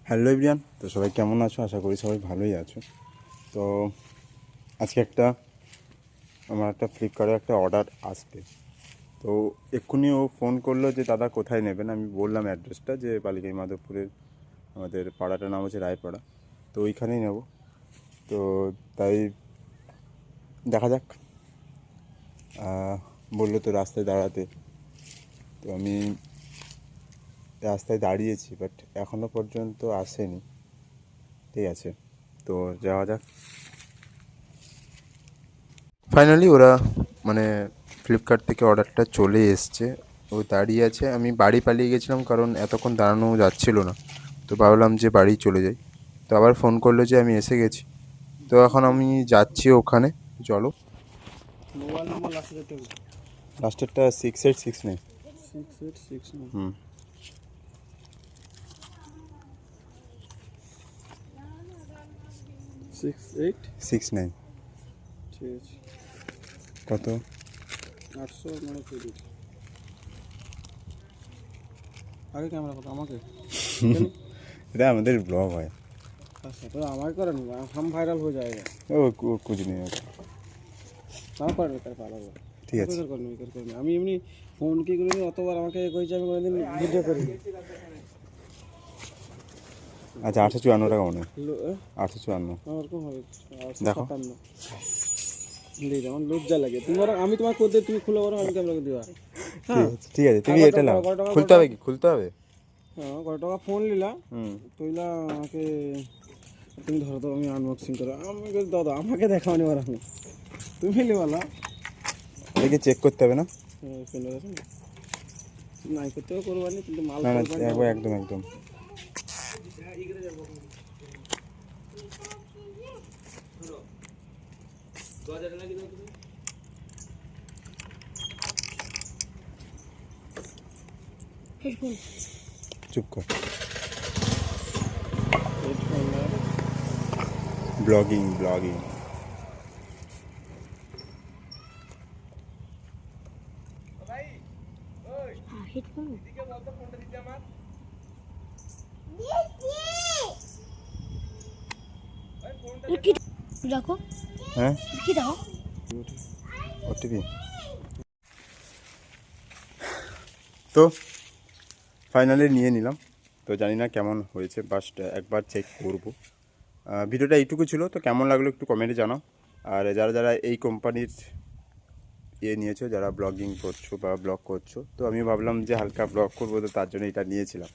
Hello everyone, তো সবাই কেমন আছো? আশা করি সবাই ভালোই আছো। তো আজকে আমার একটা ফ্লিপকার্টে একটা অর্ডার আসবে। তো এক্ষুনি ও ফোন করলো যে দাদা কোথায় নেবেন। আমি বললাম অ্যাড্রেসটা, যে বালিকাই মাধবপুরের আমাদের পাড়াটার নাম হচ্ছে রায়পাড়া, তো ওইখানেই নেব। তো তাই দেখা যাক। বললো তো রাস্তায় দাঁড়াতে, তো আমি রাস্তায় দাঁড়িয়েছি, বাট এখনও পর্যন্ত আসেনি। ঠিক আছে, তো যাওয়া যাক। ফাইনালি ওরা মানে ফ্লিপকার্ট থেকে অর্ডারটা চলে এসছে। ও দাঁড়িয়ে আছে। আমি বাড়ি পালিয়ে গেছিলাম কারণ এতক্ষণ দাঁড়ানো যাচ্ছিল না, তো ভাবলাম যে বাড়ি চলে যাই। তো আবার ফোন করলো যে আমি এসে গেছি। তো এখন আমি যাচ্ছি ওখানে। চলো। মোবাইল নাম্বার লাস্টেরটা 6869। 6869 হুম। 6869 69। ঠিক আছে। কত? 800 মানে ক্রেডিট। আগে ক্যামেরা কত আমাকে? এটা আমাদের ব্লগ হয়। আচ্ছা, তো আমাকে করেন, हम ভাইরাল হয়ে যায়গা। ও কুछ नहीं होगा। তাও করেন, তার ভালো হবে। ঠিক আছে। করেন। আমি এমনি ফোন কি করি অতবার আমাকে কইছে, আমি কোনোদিন ভিডিও করি। আচ্ছা, 854 টাকা মনে হয়। 854। ওরকম হবে। দেখো। 857 লে যেমন লজ্জা লাগে। আমি তোমার কোদে তুমি খুলে বলো, আমি ক্যামেরা করে দিবা। হ্যাঁ ঠিক আছে, তুমি এটা নাও। খুলতে হবে কি? খুলতে হবে। হ্যাঁ, কত টাকা ফোন নিলা? হুম। তুইলা আমাকে, তুমি ধরো তো, আমি আনবক্সিং করো। আমি বলি দাদা আমাকে দেখাও নি, আমি তুমি নিবালা দেখে চেক করতে হবে না? নাই করতেও করবানি, কিন্তু মাল না না, করবানি। একবার একদম একদম। চুপ কর। Blogging blogging. হেডফোন রাখো। হ্যাঁ, কি দাও? ওটিপি। তো ফাইনালি নিয়ে নিলাম। তো জানি না কেমন হয়েছে, বাস্ট একবার চেক করব। ভিডিওটা এইটুকু ছিল। তো কেমন লাগলো একটু কমেন্টে জানাও। আর যারা যারা এই কোম্পানির নিয়েছো, যারা ব্লগিং করছো বা ব্লগ করছো, তো আমি ভাবলাম যে হালকা ব্লগ করবো, তো তার জন্য এটা নিয়েছিলাম।